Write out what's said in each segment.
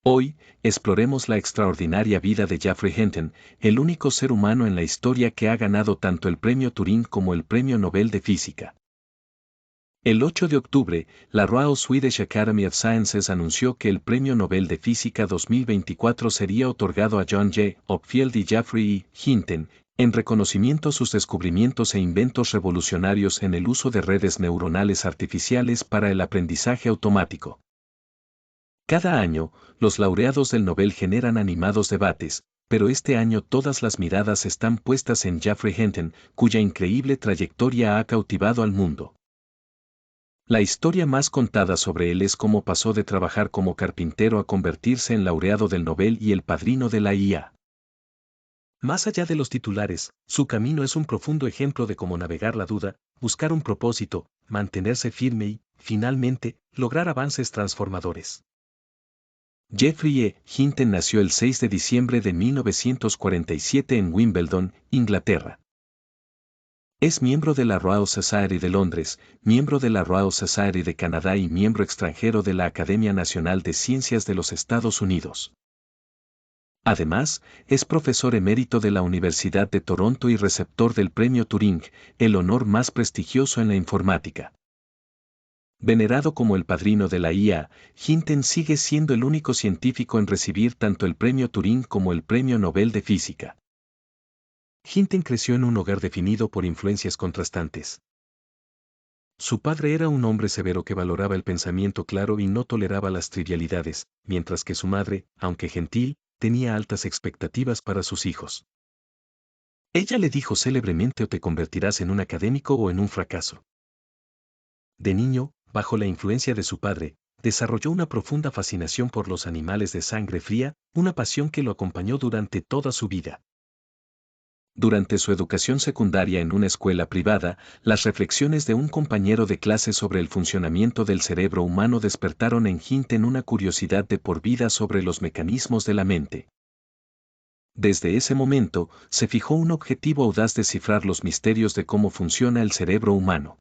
Hoy, exploremos la extraordinaria vida de Geoffrey Hinton, el único ser humano en la historia que ha ganado tanto el Premio Turing como el Premio Nobel de Física. El 8 de octubre, la Royal Swedish Academy of Sciences anunció que el Premio Nobel de Física 2024 sería otorgado a John J. Hopfield y Geoffrey E. Hinton, en reconocimiento a sus descubrimientos e inventos revolucionarios en el uso de redes neuronales artificiales para el aprendizaje automático. Cada año, los laureados del Nobel generan animados debates, pero este año todas las miradas están puestas en Geoffrey Hinton, cuya increíble trayectoria ha cautivado al mundo. La historia más contada sobre él es cómo pasó de trabajar como carpintero a convertirse en laureado del Nobel y el padrino de la IA. Más allá de los titulares, su camino es un profundo ejemplo de cómo navegar la duda, buscar un propósito, mantenerse firme y, finalmente, lograr avances transformadores. Geoffrey E. Hinton nació el 6 de diciembre de 1947 en Wimbledon, Inglaterra. Es miembro de la Royal Society de Londres, miembro de la Royal Society de Canadá y miembro extranjero de la Academia Nacional de Ciencias de los Estados Unidos. Además, es profesor emérito de la Universidad de Toronto y receptor del Premio Turing, el honor más prestigioso en la informática. Venerado como el padrino de la IA, Hinton sigue siendo el único científico en recibir tanto el Premio Turing como el Premio Nobel de Física. Hinton creció en un hogar definido por influencias contrastantes. Su padre era un hombre severo que valoraba el pensamiento claro y no toleraba las trivialidades, mientras que su madre, aunque gentil, tenía altas expectativas para sus hijos. Ella le dijo célebremente: o te convertirás en un académico o en un fracaso. De niño, bajo la influencia de su padre, desarrolló una profunda fascinación por los animales de sangre fría, una pasión que lo acompañó durante toda su vida. Durante su educación secundaria en una escuela privada, las reflexiones de un compañero de clase sobre el funcionamiento del cerebro humano despertaron en Hinton una curiosidad de por vida sobre los mecanismos de la mente. Desde ese momento, se fijó un objetivo audaz: descifrar los misterios de cómo funciona el cerebro humano.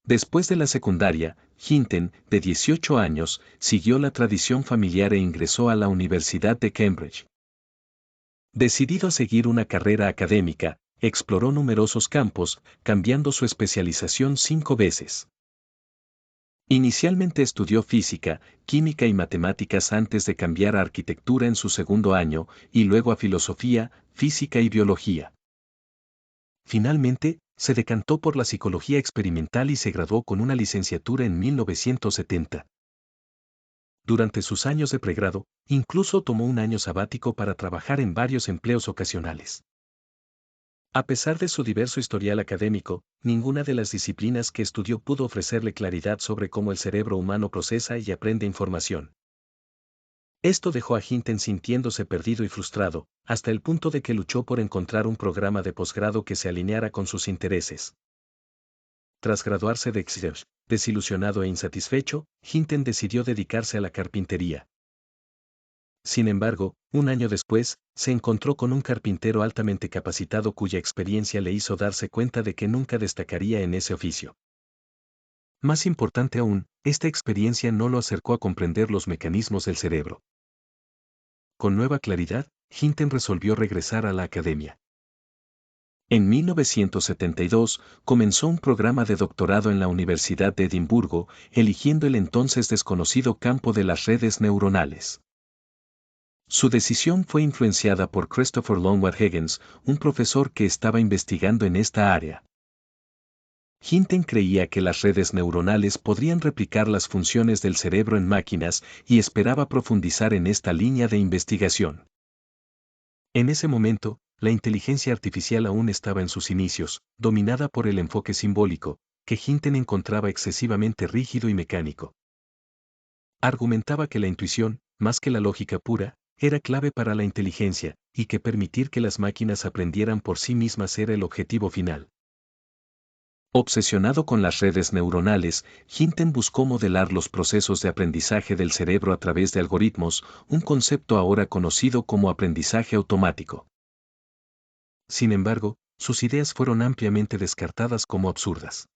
Después de la secundaria, Hinton, de 18 años, siguió la tradición familiar e ingresó a la Universidad de Cambridge. Decidido a seguir una carrera académica, exploró numerosos campos, cambiando su especialización 5 veces. Inicialmente estudió física, química y matemáticas antes de cambiar a arquitectura en su segundo año, y luego a filosofía, física y biología. Finalmente, se decantó por la psicología experimental y se graduó con una licenciatura en 1970. Durante sus años de pregrado, incluso tomó un año sabático para trabajar en varios empleos ocasionales. A pesar de su diverso historial académico, ninguna de las disciplinas que estudió pudo ofrecerle claridad sobre cómo el cerebro humano procesa y aprende información. Esto dejó a Hinton sintiéndose perdido y frustrado, hasta el punto de que luchó por encontrar un programa de posgrado que se alineara con sus intereses. Tras graduarse de Exeter, desilusionado e insatisfecho, Hinton decidió dedicarse a la carpintería. Sin embargo, un año después, se encontró con un carpintero altamente capacitado cuya experiencia le hizo darse cuenta de que nunca destacaría en ese oficio. Más importante aún, esta experiencia no lo acercó a comprender los mecanismos del cerebro. Con nueva claridad, Hinton resolvió regresar a la academia. En 1972, comenzó un programa de doctorado en la Universidad de Edimburgo, eligiendo el entonces desconocido campo de las redes neuronales. Su decisión fue influenciada por Christopher Longward Higgins, un profesor que estaba investigando en esta área. Hinton creía que las redes neuronales podrían replicar las funciones del cerebro en máquinas y esperaba profundizar en esta línea de investigación. En ese momento, la inteligencia artificial aún estaba en sus inicios, dominada por el enfoque simbólico, que Hinton encontraba excesivamente rígido y mecánico. Argumentaba que la intuición, más que la lógica pura, era clave para la inteligencia, y que permitir que las máquinas aprendieran por sí mismas era el objetivo final. Obsesionado con las redes neuronales, Hinton buscó modelar los procesos de aprendizaje del cerebro a través de algoritmos, un concepto ahora conocido como aprendizaje automático. Sin embargo, sus ideas fueron ampliamente descartadas como absurdas.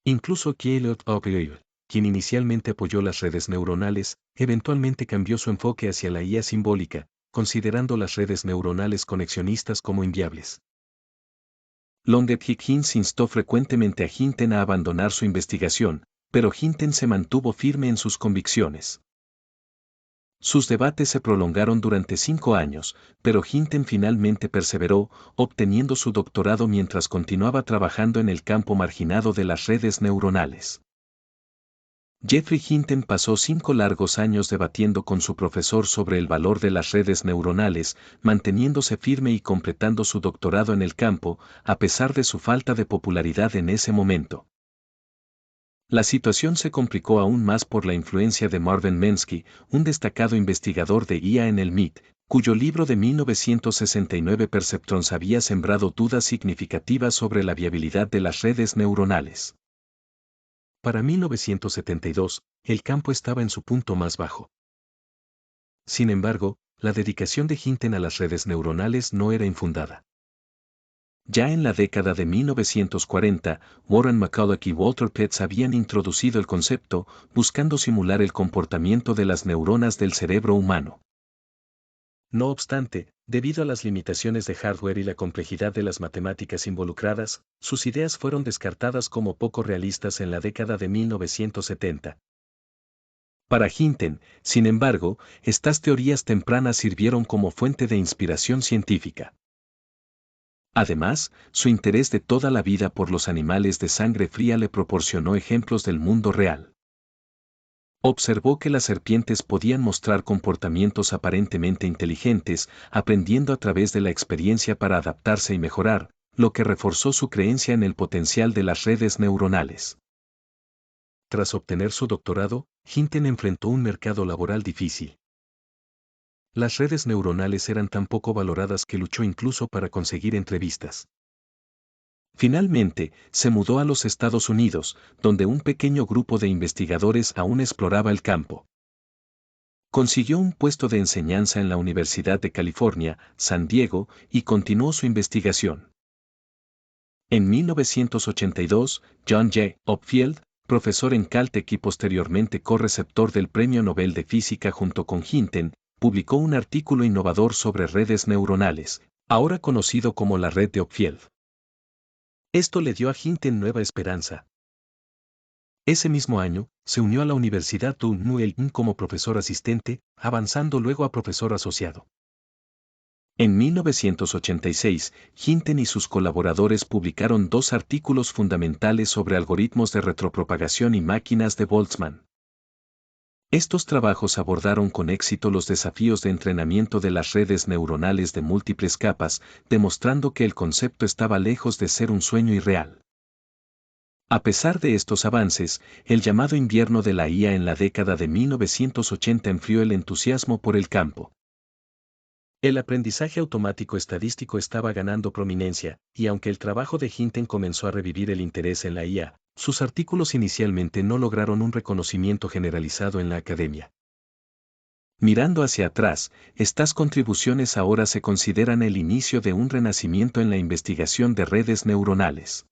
Incluso Elliot Ogle, quien inicialmente apoyó las redes neuronales, eventualmente cambió su enfoque hacia la IA simbólica, considerando las redes neuronales conexionistas como inviables. London Higgins instó frecuentemente a Hinton a abandonar su investigación, pero Hinton se mantuvo firme en sus convicciones. Sus debates se prolongaron durante 5 años, pero Hinton finalmente perseveró, obteniendo su doctorado mientras continuaba trabajando en el campo marginado de las redes neuronales. Geoffrey Hinton pasó 5 largos años debatiendo con su profesor sobre el valor de las redes neuronales, manteniéndose firme y completando su doctorado en el campo, a pesar de su falta de popularidad en ese momento. La situación se complicó aún más por la influencia de Marvin Minsky, un destacado investigador de IA en el MIT, cuyo libro de 1969 Perceptrons había sembrado dudas significativas sobre la viabilidad de las redes neuronales. Para 1972, el campo estaba en su punto más bajo. Sin embargo, la dedicación de Hinton a las redes neuronales no era infundada. Ya en la década de 1940, Warren McCulloch y Walter Pitts habían introducido el concepto, buscando simular el comportamiento de las neuronas del cerebro humano. No obstante, debido a las limitaciones de hardware y la complejidad de las matemáticas involucradas, sus ideas fueron descartadas como poco realistas en la década de 1970. Para Hinton, sin embargo, estas teorías tempranas sirvieron como fuente de inspiración científica. Además, su interés de toda la vida por los animales de sangre fría le proporcionó ejemplos del mundo real. Observó que las serpientes podían mostrar comportamientos aparentemente inteligentes, aprendiendo a través de la experiencia para adaptarse y mejorar, lo que reforzó su creencia en el potencial de las redes neuronales. Tras obtener su doctorado, Hinton enfrentó un mercado laboral difícil. Las redes neuronales eran tan poco valoradas que luchó incluso para conseguir entrevistas. Finalmente, se mudó a los Estados Unidos, donde un pequeño grupo de investigadores aún exploraba el campo. Consiguió un puesto de enseñanza en la Universidad de California, San Diego, y continuó su investigación. En 1982, John J. Opfield, profesor en Caltech y posteriormente co-receptor del Premio Nobel de Física junto con Hinton, publicó un artículo innovador sobre redes neuronales, ahora conocido como la red de Opfield. Esto le dio a Hinton nueva esperanza. Ese mismo año, se unió a la Universidad du Nguyen como profesor asistente, avanzando luego a profesor asociado. En 1986, Hinton y sus colaboradores publicaron 2 artículos fundamentales sobre algoritmos de retropropagación y máquinas de Boltzmann. Estos trabajos abordaron con éxito los desafíos de entrenamiento de las redes neuronales de múltiples capas, demostrando que el concepto estaba lejos de ser un sueño irreal. A pesar de estos avances, el llamado invierno de la IA en la década de 1980 enfrió el entusiasmo por el campo. El aprendizaje automático estadístico estaba ganando prominencia, y aunque el trabajo de Hinton comenzó a revivir el interés en la IA, sus artículos inicialmente no lograron un reconocimiento generalizado en la academia. Mirando hacia atrás, estas contribuciones ahora se consideran el inicio de un renacimiento en la investigación de redes neuronales.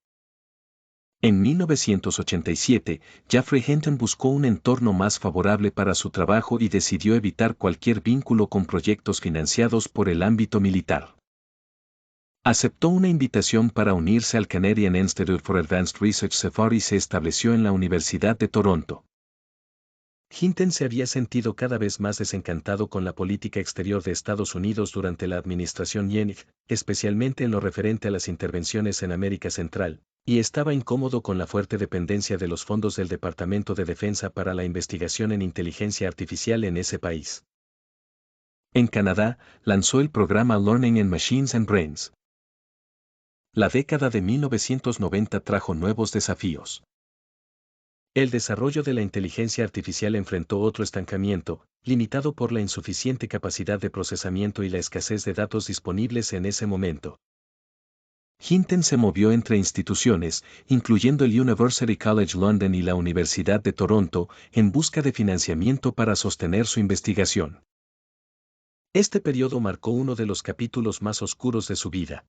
En 1987, Geoffrey Hinton buscó un entorno más favorable para su trabajo y decidió evitar cualquier vínculo con proyectos financiados por el ámbito militar. Aceptó una invitación para unirse al Canadian Institute for Advanced Research CEFAR y se estableció en la Universidad de Toronto. Hinton se había sentido cada vez más desencantado con la política exterior de Estados Unidos durante la administración Yennig, especialmente en lo referente a las intervenciones en América Central, y estaba incómodo con la fuerte dependencia de los fondos del Departamento de Defensa para la investigación en inteligencia artificial en ese país. En Canadá, lanzó el programa Learning in Machines and Brains. La década de 1990 trajo nuevos desafíos. El desarrollo de la inteligencia artificial enfrentó otro estancamiento, limitado por la insuficiente capacidad de procesamiento y la escasez de datos disponibles en ese momento. Hinton se movió entre instituciones, incluyendo el University College London y la Universidad de Toronto, en busca de financiamiento para sostener su investigación. Este periodo marcó uno de los capítulos más oscuros de su vida.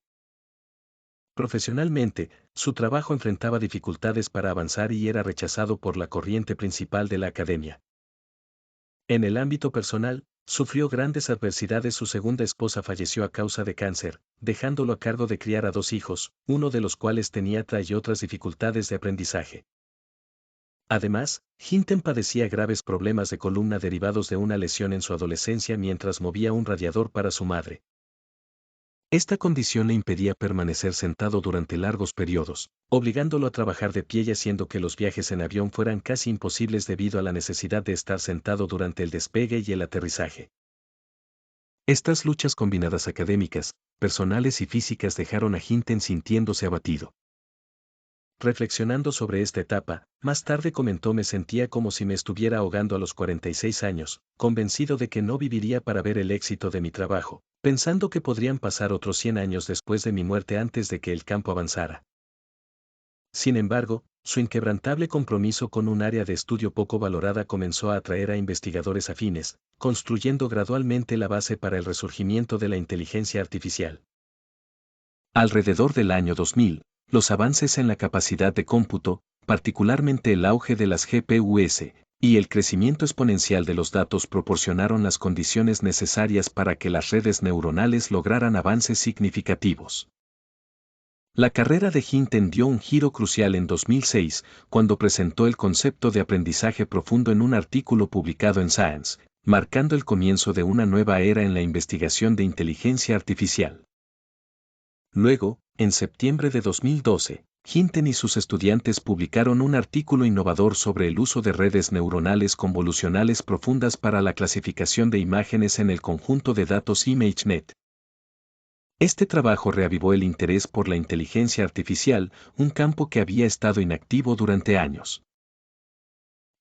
Profesionalmente, su trabajo enfrentaba dificultades para avanzar y era rechazado por la corriente principal de la academia. En el ámbito personal, sufrió grandes adversidades. Su segunda esposa falleció a causa de cáncer, dejándolo a cargo de criar a 2 hijos, uno de los cuales tenía TDA y otras dificultades de aprendizaje. Además, Hinton padecía graves problemas de columna derivados de una lesión en su adolescencia mientras movía un radiador para su madre. Esta condición le impedía permanecer sentado durante largos periodos, obligándolo a trabajar de pie y haciendo que los viajes en avión fueran casi imposibles debido a la necesidad de estar sentado durante el despegue y el aterrizaje. Estas luchas combinadas académicas, personales y físicas dejaron a Hinton sintiéndose abatido. Reflexionando sobre esta etapa, más tarde comentó: me sentía como si me estuviera ahogando a los 46 años, convencido de que no viviría para ver el éxito de mi trabajo, pensando que podrían pasar otros 100 años después de mi muerte antes de que el campo avanzara. Sin embargo, su inquebrantable compromiso con un área de estudio poco valorada comenzó a atraer a investigadores afines, construyendo gradualmente la base para el resurgimiento de la inteligencia artificial. Alrededor del año 2000, los avances en la capacidad de cómputo, particularmente el auge de las GPUs, y el crecimiento exponencial de los datos proporcionaron las condiciones necesarias para que las redes neuronales lograran avances significativos. La carrera de Hinton dio un giro crucial en 2006, cuando presentó el concepto de aprendizaje profundo en un artículo publicado en Science, marcando el comienzo de una nueva era en la investigación de inteligencia artificial. Luego, en septiembre de 2012, Hinton y sus estudiantes publicaron un artículo innovador sobre el uso de redes neuronales convolucionales profundas para la clasificación de imágenes en el conjunto de datos ImageNet. Este trabajo reavivó el interés por la inteligencia artificial, un campo que había estado inactivo durante años.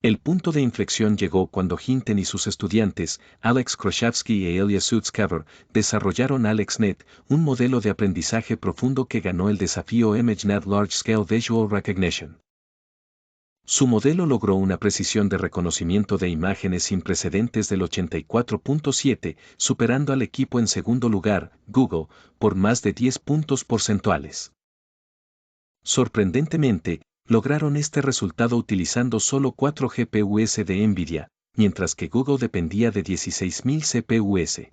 El punto de inflexión llegó cuando Hinton y sus estudiantes, Alex Kroshavsky y Ilya Sutskever, desarrollaron AlexNet, un modelo de aprendizaje profundo que ganó el desafío ImageNet Large Scale Visual Recognition. Su modelo logró una precisión de reconocimiento de imágenes sin precedentes del 84.7, superando al equipo en segundo lugar, Google, por más de 10 puntos porcentuales. Sorprendentemente, lograron este resultado utilizando solo 4 GPUs de NVIDIA, mientras que Google dependía de 16.000 CPUs.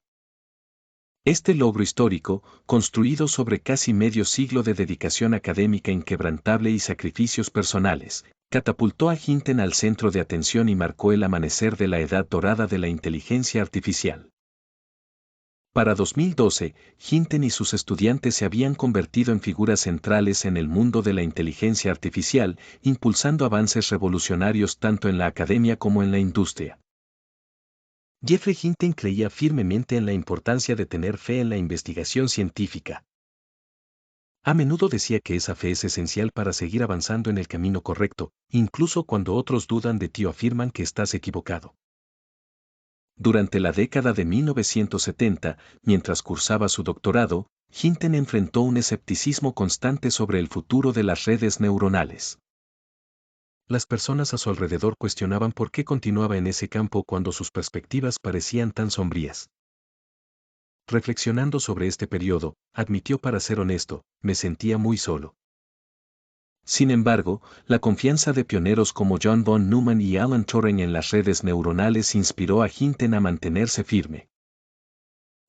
Este logro histórico, construido sobre casi medio siglo de dedicación académica inquebrantable y sacrificios personales, catapultó a Hinton al centro de atención y marcó el amanecer de la edad dorada de la inteligencia artificial. Para 2012, Hinton y sus estudiantes se habían convertido en figuras centrales en el mundo de la inteligencia artificial, impulsando avances revolucionarios tanto en la academia como en la industria. Geoffrey Hinton creía firmemente en la importancia de tener fe en la investigación científica. A menudo decía que esa fe es esencial para seguir avanzando en el camino correcto, incluso cuando otros dudan de ti o afirman que estás equivocado. Durante la década de 1970, mientras cursaba su doctorado, Hinton enfrentó un escepticismo constante sobre el futuro de las redes neuronales. Las personas a su alrededor cuestionaban por qué continuaba en ese campo cuando sus perspectivas parecían tan sombrías. Reflexionando sobre este periodo, admitió: para ser honesto, me sentía muy solo. Sin embargo, la confianza de pioneros como John von Neumann y Alan Turing en las redes neuronales inspiró a Hinton a mantenerse firme.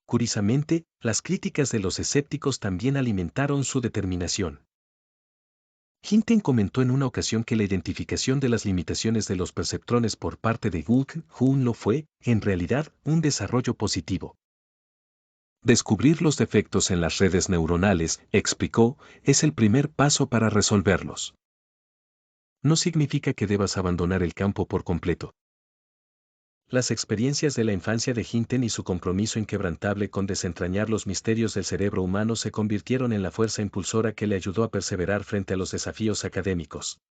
Curiosamente, las críticas de los escépticos también alimentaron su determinación. Hinton comentó en una ocasión que la identificación de las limitaciones de los perceptrones por parte de Google no fue, en realidad, un desarrollo positivo. Descubrir los defectos en las redes neuronales, explicó, es el primer paso para resolverlos. No significa que debas abandonar el campo por completo. Las experiencias de la infancia de Hinton y su compromiso inquebrantable con desentrañar los misterios del cerebro humano se convirtieron en la fuerza impulsora que le ayudó a perseverar frente a los desafíos académicos.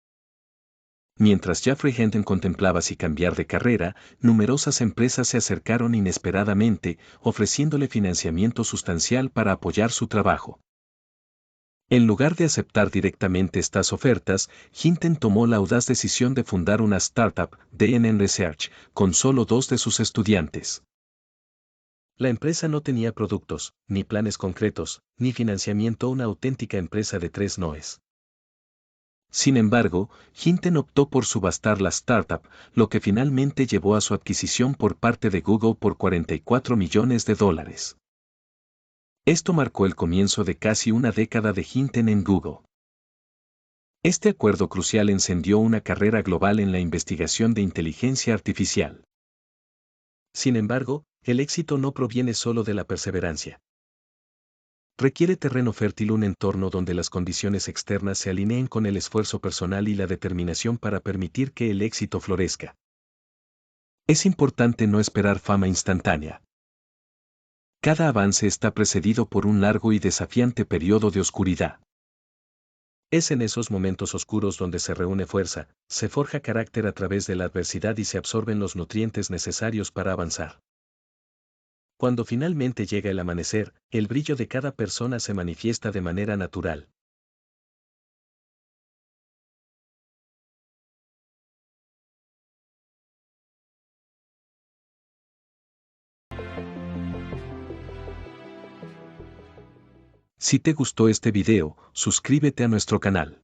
Mientras Geoffrey Hinton contemplaba si cambiar de carrera, numerosas empresas se acercaron inesperadamente, ofreciéndole financiamiento sustancial para apoyar su trabajo. En lugar de aceptar directamente estas ofertas, Hinton tomó la audaz decisión de fundar una startup, DNN Research, con solo 2 de sus estudiantes. La empresa no tenía productos, ni planes concretos, ni financiamiento, una auténtica empresa de tres noes. Sin embargo, Hinton optó por subastar la startup, lo que finalmente llevó a su adquisición por parte de Google por $44 millones. Esto marcó el comienzo de casi una década de Hinton en Google. Este acuerdo crucial encendió una carrera global en la investigación de inteligencia artificial. Sin embargo, el éxito no proviene solo de la perseverancia. Requiere terreno fértil, un entorno donde las condiciones externas se alineen con el esfuerzo personal y la determinación para permitir que el éxito florezca. Es importante no esperar fama instantánea. Cada avance está precedido por un largo y desafiante periodo de oscuridad. Es en esos momentos oscuros donde se reúne fuerza, se forja carácter a través de la adversidad y se absorben los nutrientes necesarios para avanzar. Cuando finalmente llega el amanecer, el brillo de cada persona se manifiesta de manera natural. Si te gustó este video, suscríbete a nuestro canal.